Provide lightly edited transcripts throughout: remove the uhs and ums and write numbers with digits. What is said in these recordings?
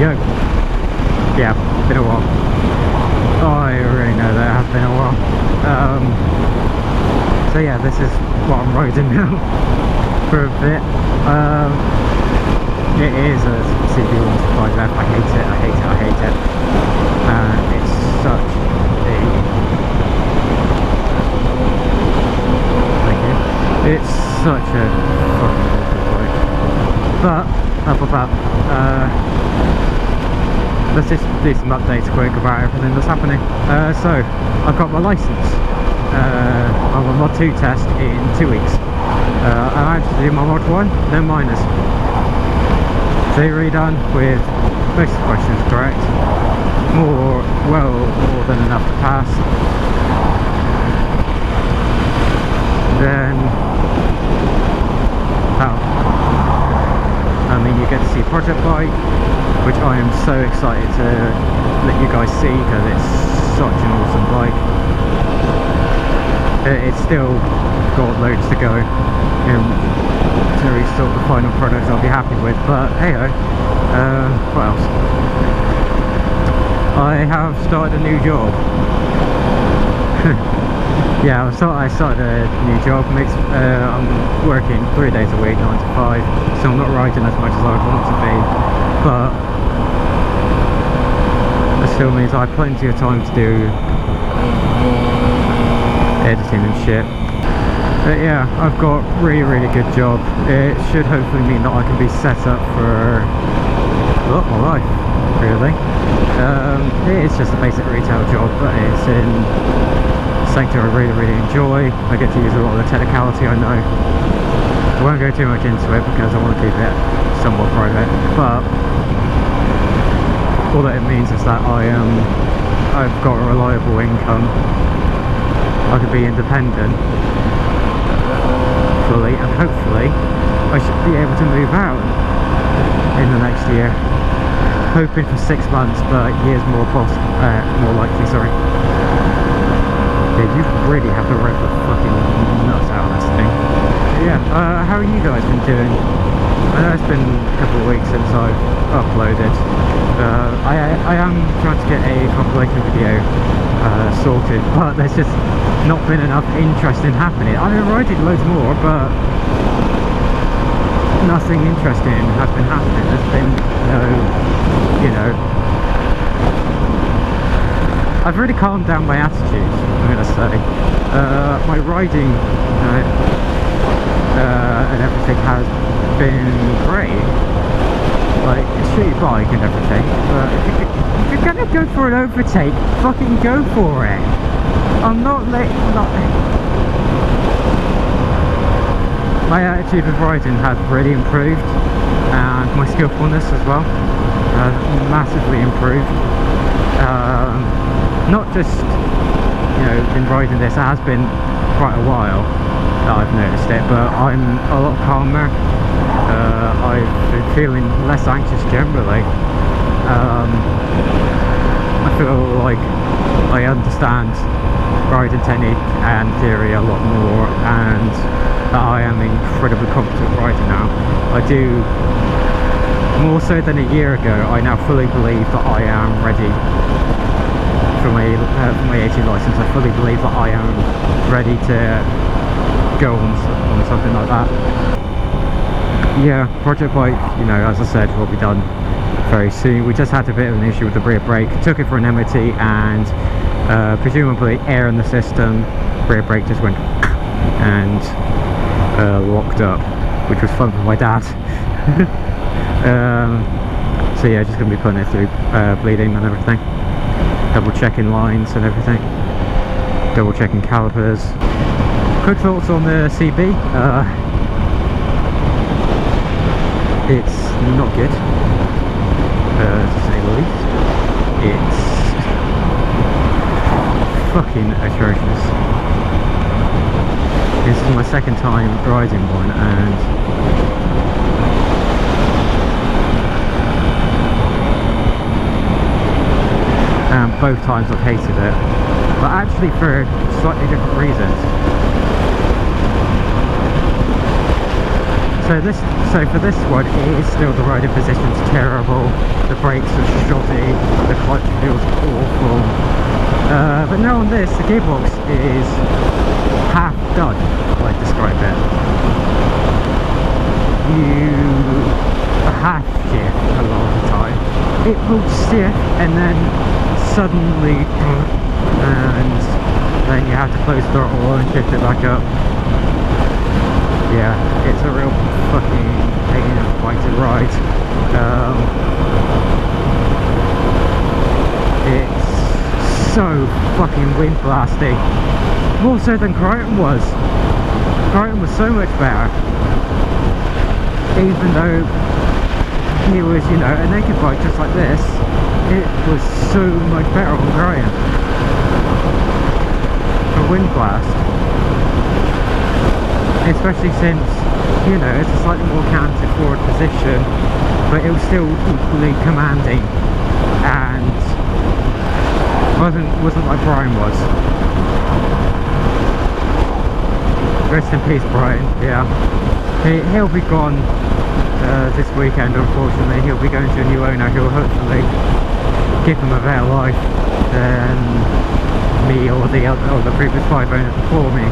Yo. Yeah, been a while. Oh, I really know that it has been a while. So yeah, this is what I'm riding now for a bit. It is a CB125F. I hate it, I hate it, I hate it. And it's such a... Thank you. It's such a fucking awful bike. But, let's just do some updates quick about everything that's happening. So, I've got my license. I'm on Mod 2 test in 2 weeks. I managed to do my Mod 1, no minors. Theory done with most of the questions correct. More than enough to pass. Then, I mean, you get to see Project Bike, which I am so excited to let you guys see because it's such an awesome bike. It's still got loads to go to resort the final product I'll be happy with, but hey ho, what else? I have started a new job. Yeah, I started a new job. I'm working 3 days a week, 9 to 5, so I'm not riding as much as I would want to be, but that still means I have plenty of time to do editing and shit. But yeah, I've got really good job. It should hopefully mean that I can be set up for a lot my life, really. It's just a basic retail job, but it's in a sector I really enjoy. I get to use a lot of the technicality I know. I won't go too much into it because I want to keep it somewhat private, but all that it means is that I've got a reliable income. I can be independent fully, and hopefully I should be able to move out in the next year. Hoping for 6 months, but years more likely, sorry. Yeah, you really have to rev the fucking nuts out of this thing. But yeah, how are you guys been doing? I know it's been a couple of weeks since I've uploaded. I am trying to get a compilation video sorted, but there's just not been enough interest in happening. I've been writing loads more, but nothing interesting has been happening. There's been no, you know, I've really calmed down my attitude, I'm gonna say. My riding and everything has been great. Like, shoot your bike and everything, but if you're gonna go for an overtake, fucking go for it. I'm not letting... My attitude with riding has really improved, and my skillfulness as well has massively improved. Not just, you know, in riding this, it has been quite a while that I've noticed it, but I'm a lot calmer. I've been feeling less anxious generally. I feel like I understand riding technique and theory a lot more, and that I am incredibly competent rider now. I do, more so than a year ago, I now fully believe that I am ready for my 18 license. I fully believe that I am ready to go on something like that. Yeah, Project Bike, you know, as I said, will be done very soon. We just had a bit of an issue with the rear brake. Took it for an MOT, and presumably air in the system, rear brake just went and locked up, which was fun for my dad. So yeah, just going to be putting it through bleeding and everything, double checking lines and everything, double checking calipers. Quick thoughts on the CB. It's not good, to say the least. It's fucking atrocious. This is my second time riding one, and both times I've hated it, but actually for slightly different reasons. So So for this one, it is still the riding position's terrible. The brakes are shoddy. The clutch feels awful. But now on this, the gearbox is half done, like describe it. You half shift a lot of the time. It will shift and then suddenly, and then you have to close throttle and shift it back up. Yeah, it's a real fucking pain in the bike to ride. It's so fucking wind blasty. More so than Crichton was. Crichton was so much better. Even though he was, you know, a naked bike just like this, it was so much better on Crichton. For wind blast. Especially since, you know, it's a slightly more canted forward position, but it was still equally commanding and wasn't like Brian was. Rest in peace, Brian. Yeah, he'll be gone this weekend. Unfortunately, he'll be going to a new owner who will hopefully give him a better life than me or the previous 5 owners before me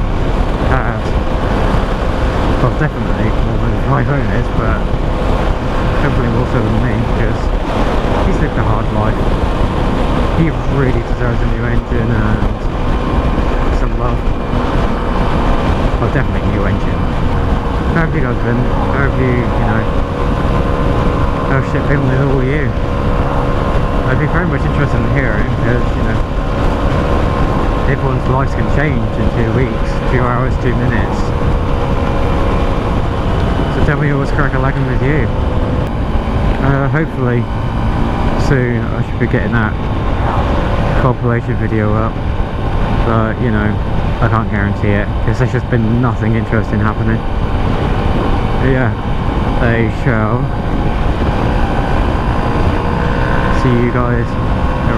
had. Well, definitely more than 5 owners, but hopefully more so than me, because he's lived a hard life. He really deserves a new engine and some love. Well, definitely a new engine. How have you guys been? How have you, you know, how's shit been with all you? I'd be very much interested in hearing, because, you know, everyone's lives can change in 2 weeks, 2 hours, 2 minutes. So tell me what's crack-a-lackin' with you. Hopefully soon I should be getting that compilation video up, but you know, I can't guarantee it because there's just been nothing interesting happening. But yeah, they shall see you guys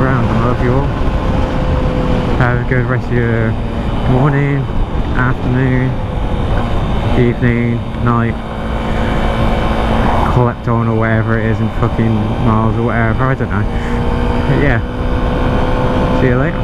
around. I love you all. Have a good rest of your morning, afternoon, evening, night, Klepton or wherever it is in fucking miles or whatever, I don't know. But yeah, see you later.